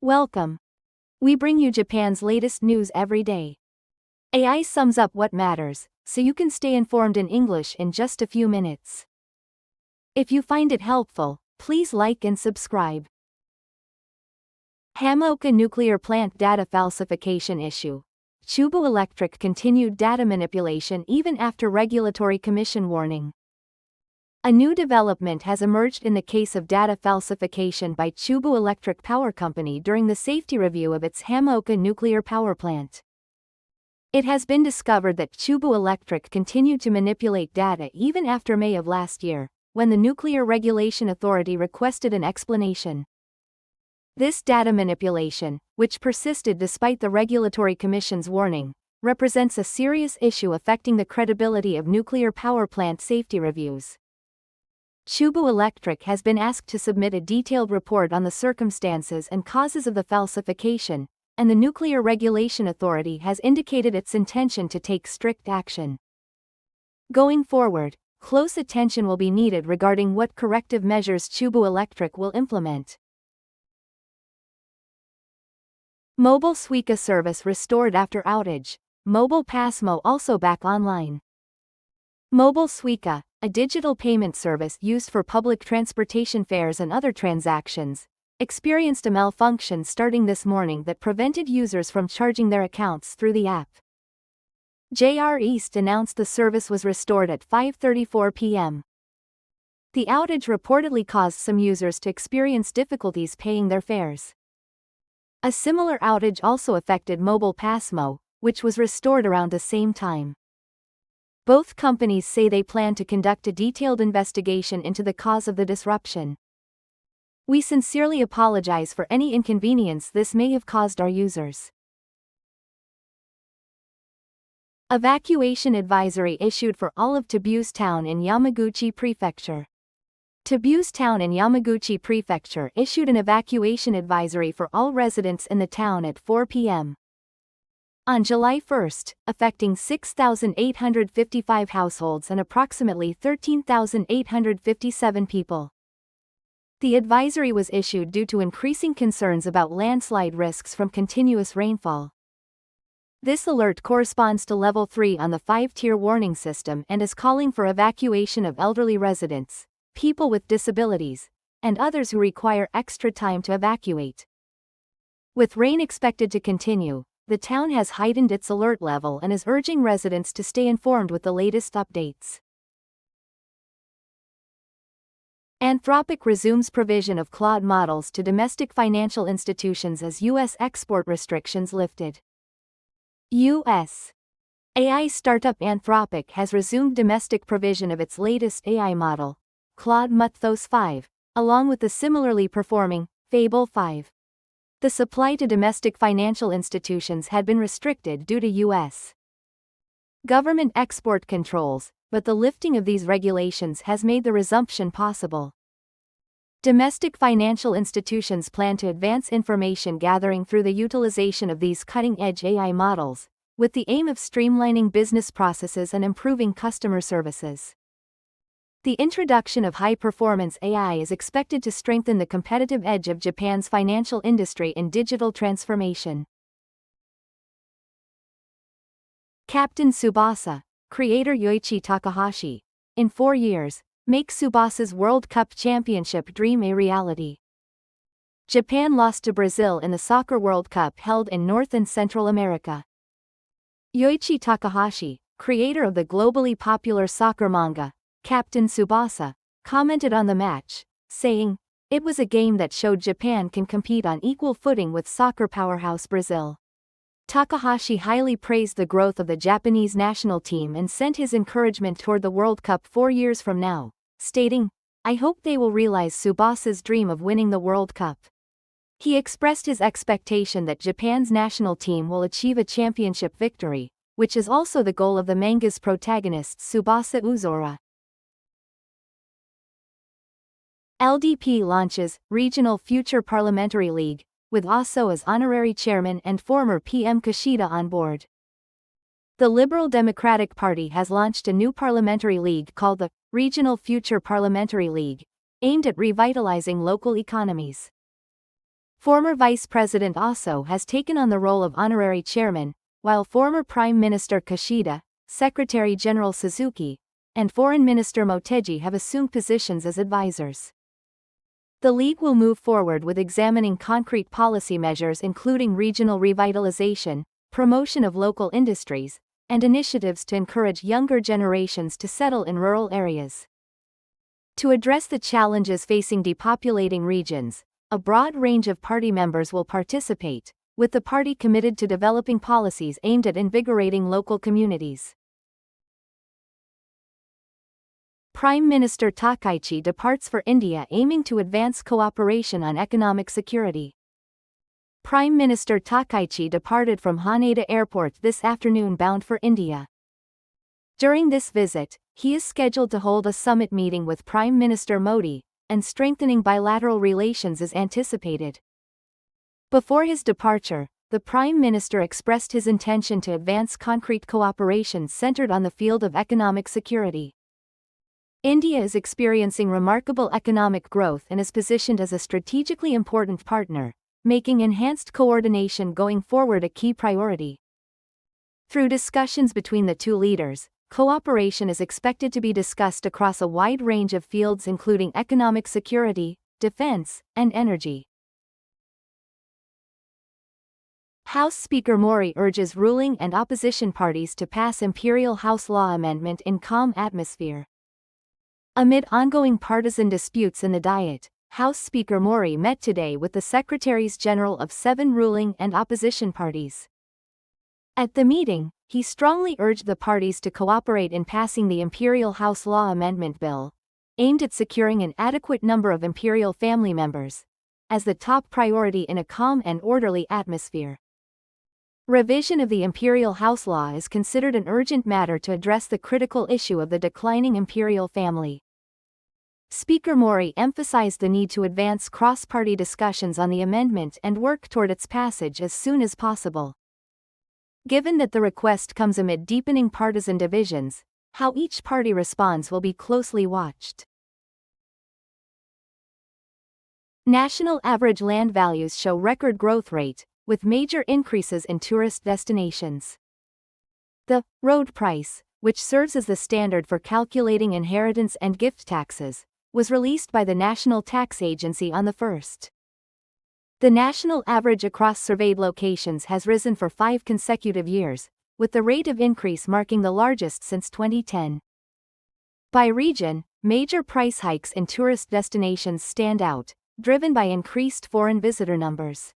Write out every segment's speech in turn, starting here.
Welcome. We bring you Japan's latest news every day. AI sums up what matters, so you can stay informed in English in just a few minutes. If you find it helpful, please like and subscribe. Hamaoka nuclear plant data falsification issue. Chubu Electric continued data manipulation even after regulatory commission warning. A new development has emerged in the case of data falsification by Chubu Electric Power Company during the safety review of its Hamaoka nuclear power plant. It has been discovered that Chubu Electric continued to manipulate data even after May of last year, when the Nuclear Regulation Authority requested an explanation. This data manipulation, which persisted despite the Regulatory Commission's warning, represents a serious issue affecting the credibility of nuclear power plant safety reviews. Chubu Electric has been asked to submit a detailed report on the circumstances and causes of the falsification, and the Nuclear Regulation Authority has indicated its intention to take strict action. Going forward, close attention will be needed regarding what corrective measures Chubu Electric will implement. Mobile Suica service restored after outage. Mobile Pasmo also back online. Mobile Suica, a digital payment service used for public transportation fares and other transactions, experienced a malfunction starting this morning that prevented users from charging their accounts through the app. JR East announced the service was restored at 5:34 p.m. The outage reportedly caused some users to experience difficulties paying their fares. A similar outage also affected Mobile Pasmo, which was restored around the same time. Both companies say they plan to conduct a detailed investigation into the cause of the disruption. We sincerely apologize for any inconvenience this may have caused our users. Evacuation advisory issued for all of Tabuse town in Yamaguchi Prefecture. Tabuse town in Yamaguchi Prefecture issued an evacuation advisory for all residents in the town at 4 p.m. on July 1, affecting 6,855 households and approximately 13,857 people. The advisory was issued due to increasing concerns about landslide risks from continuous rainfall. This alert corresponds to Level 3 on the 5-tier warning system and is calling for evacuation of elderly residents, people with disabilities, and others who require extra time to evacuate. With rain expected to continue, the town has heightened its alert level and is urging residents to stay informed with the latest updates. Anthropic resumes provision of Claude models to domestic financial institutions as U.S. export restrictions lifted. U.S. AI startup Anthropic has resumed domestic provision of its latest AI model, Claude Mythos 5, along with the similarly performing Fable 5. The supply to domestic financial institutions had been restricted due to U.S. government export controls, but the lifting of these regulations has made the resumption possible. Domestic financial institutions plan to advance information gathering through the utilization of these cutting-edge AI models, with the aim of streamlining business processes and improving customer services. The introduction of high-performance AI is expected to strengthen the competitive edge of Japan's financial industry in digital transformation. Captain Tsubasa, creator Yoichi Takahashi, in 4 years, make Tsubasa's World Cup championship dream a reality. Japan lost to Brazil in the Soccer World Cup held in North and Central America. Yoichi Takahashi, creator of the globally popular soccer manga, Captain Tsubasa, commented on the match, saying, "It was a game that showed Japan can compete on equal footing with soccer powerhouse Brazil." Takahashi highly praised the growth of the Japanese national team and sent his encouragement toward the World Cup 4 years from now, stating, "I hope they will realize Tsubasa's dream of winning the World Cup." He expressed his expectation that Japan's national team will achieve a championship victory, which is also the goal of the manga's protagonist Tsubasa Uzora. LDP launches Regional Future Parliamentary League, with Aso as honorary chairman and former PM Kishida on board. The Liberal Democratic Party has launched a new parliamentary league called the Regional Future Parliamentary League, aimed at revitalizing local economies. Former Vice President Aso has taken on the role of Honorary Chairman, while former Prime Minister Kishida, Secretary General Suzuki, and Foreign Minister Motegi have assumed positions as advisors. The League will move forward with examining concrete policy measures including regional revitalization, promotion of local industries, and initiatives to encourage younger generations to settle in rural areas. To address the challenges facing depopulating regions, a broad range of party members will participate, with the party committed to developing policies aimed at invigorating local communities. Prime Minister Takaichi departs for India aiming to advance cooperation on economic security. Prime Minister Takaichi departed from Haneda Airport this afternoon bound for India. During this visit, he is scheduled to hold a summit meeting with Prime Minister Modi, and strengthening bilateral relations is anticipated. Before his departure, the Prime Minister expressed his intention to advance concrete cooperation centered on the field of economic security. India is experiencing remarkable economic growth and is positioned as a strategically important partner, making enhanced coordination going forward a key priority. Through discussions between the two leaders, cooperation is expected to be discussed across a wide range of fields including economic security, defense, and energy. House Speaker Mori urges ruling and opposition parties to pass Imperial House law amendment in calm atmosphere. Amid ongoing partisan disputes in the Diet, House Speaker Mori met today with the Secretaries General of 7 ruling and opposition parties. At the meeting, he strongly urged the parties to cooperate in passing the Imperial House Law Amendment Bill, aimed at securing an adequate number of imperial family members, as the top priority in a calm and orderly atmosphere. Revision of the Imperial House Law is considered an urgent matter to address the critical issue of the declining imperial family. Speaker Mori emphasized the need to advance cross-party discussions on the amendment and work toward its passage as soon as possible. Given that the request comes amid deepening partisan divisions, how each party responds will be closely watched. National average land values show record growth rate, with major increases in tourist destinations. The road price, which serves as the standard for calculating inheritance and gift taxes, was released by the National Tax Agency on the 1st. The national average across surveyed locations has risen for 5 consecutive years, with the rate of increase marking the largest since 2010. By region, major price hikes in tourist destinations stand out, driven by increased foreign visitor numbers.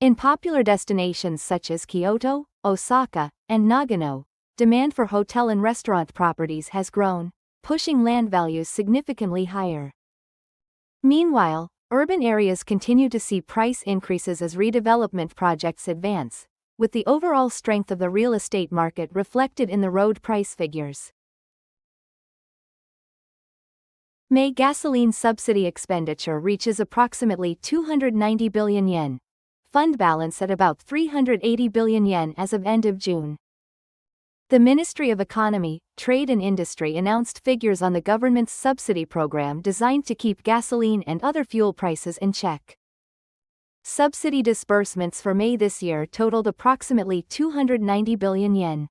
In popular destinations such as Kyoto, Osaka, and Nagano, demand for hotel and restaurant properties has grown, pushing land values significantly higher. Meanwhile, urban areas continue to see price increases as redevelopment projects advance, with the overall strength of the real estate market reflected in the road price figures. May gasoline subsidy expenditure reaches approximately 290 billion yen. Fund balance at about 380 billion yen as of end of June. The Ministry of Economy, Trade and Industry announced figures on the government's subsidy program designed to keep gasoline and other fuel prices in check. Subsidy disbursements for May this year totaled approximately 290 billion yen.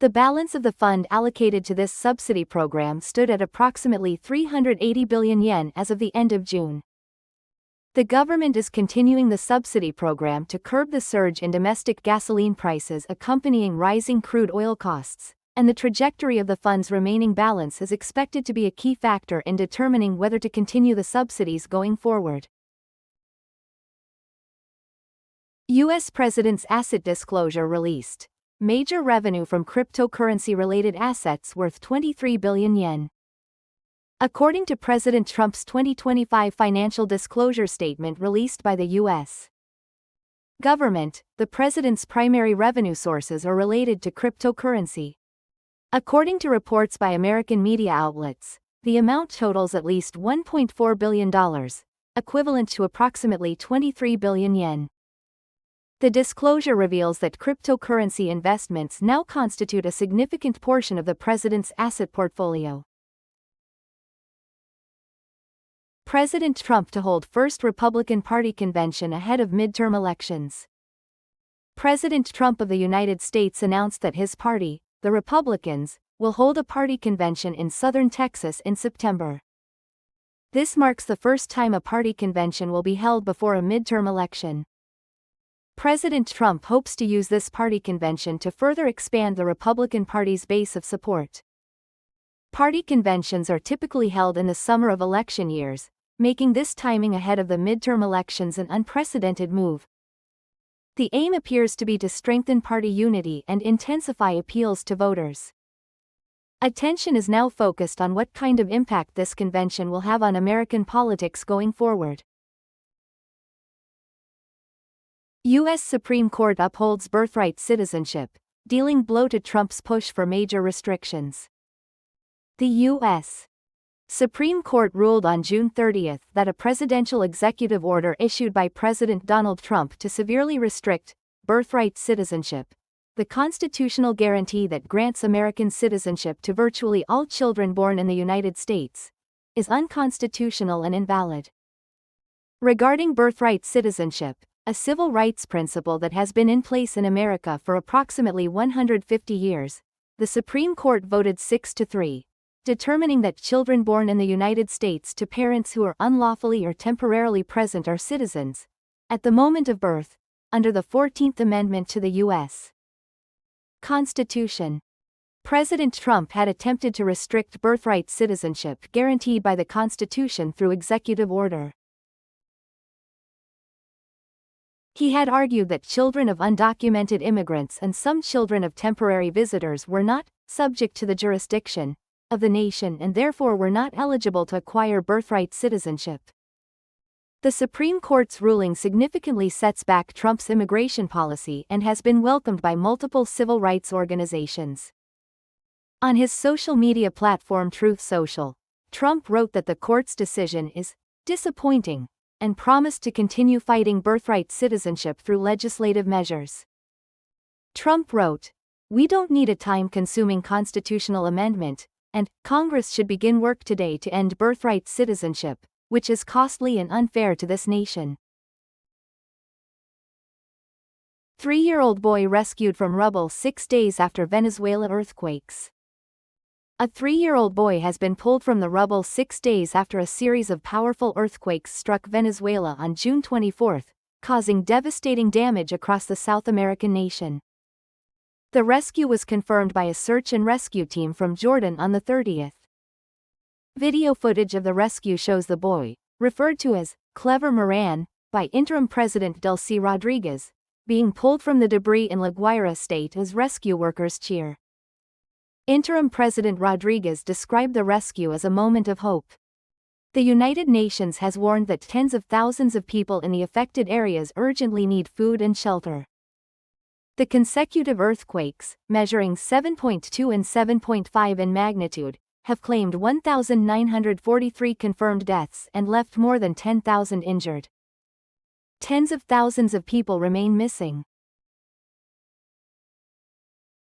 The balance of the fund allocated to this subsidy program stood at approximately 380 billion yen as of the end of June. The government is continuing the subsidy program to curb the surge in domestic gasoline prices accompanying rising crude oil costs, and the trajectory of the fund's remaining balance is expected to be a key factor in determining whether to continue the subsidies going forward. U.S. President's asset disclosure released. Major revenue from cryptocurrency-related assets worth 23 billion yen. According to President Trump's 2025 financial disclosure statement released by the U.S. government, the president's primary revenue sources are related to cryptocurrency. According to reports by American media outlets, the amount totals at least $1.4 billion, equivalent to approximately 23 billion yen. The disclosure reveals that cryptocurrency investments now constitute a significant portion of the president's asset portfolio. President Trump to hold first Republican Party convention ahead of midterm elections. President Trump of the United States announced that his party, the Republicans, will hold a party convention in southern Texas in September. This marks the first time a party convention will be held before a midterm election. President Trump hopes to use this party convention to further expand the Republican Party's base of support. Party conventions are typically held in the summer of election years, making this timing ahead of the midterm elections an unprecedented move. The aim appears to be to strengthen party unity and intensify appeals to voters. Attention is now focused on what kind of impact this convention will have on American politics going forward. U.S. Supreme Court upholds birthright citizenship, dealing blow to Trump's push for major restrictions. The U.S. Supreme Court ruled on June 30 that a presidential executive order issued by President Donald Trump to severely restrict birthright citizenship, the constitutional guarantee that grants American citizenship to virtually all children born in the United States, is unconstitutional and invalid. Regarding birthright citizenship, a civil rights principle that has been in place in America for approximately 150 years, the Supreme Court voted 6-3. Determining that children born in the United States to parents who are unlawfully or temporarily present are citizens, at the moment of birth, under the 14th Amendment to the U.S. Constitution. President Trump had attempted to restrict birthright citizenship guaranteed by the Constitution through executive order. He had argued that children of undocumented immigrants and some children of temporary visitors were not subject to the jurisdiction of the nation and therefore were not eligible to acquire birthright citizenship. The Supreme Court's ruling significantly sets back Trump's immigration policy and has been welcomed by multiple civil rights organizations. On his social media platform Truth Social, Trump wrote that the court's decision is disappointing and promised to continue fighting birthright citizenship through legislative measures. Trump wrote, "We don't need a time-consuming constitutional amendment, and Congress should begin work today to end birthright citizenship, which is costly and unfair to this nation." 3-year-old boy rescued from rubble 6 days after Venezuela earthquakes. A 3-year-old boy has been pulled from the rubble 6 days after a series of powerful earthquakes struck Venezuela on June 24, causing devastating damage across the South American nation. The rescue was confirmed by a search and rescue team from Jordan on the 30th. Video footage of the rescue shows the boy, referred to as Clever Moran by interim President Delcy Rodriguez, being pulled from the debris in La Guaira state as rescue workers cheer. Interim President Rodriguez described the rescue as a moment of hope. The United Nations has warned that tens of thousands of people in the affected areas urgently need food and shelter. The consecutive earthquakes, measuring 7.2 and 7.5 in magnitude, have claimed 1,943 confirmed deaths and left more than 10,000 injured. Tens of thousands of people remain missing.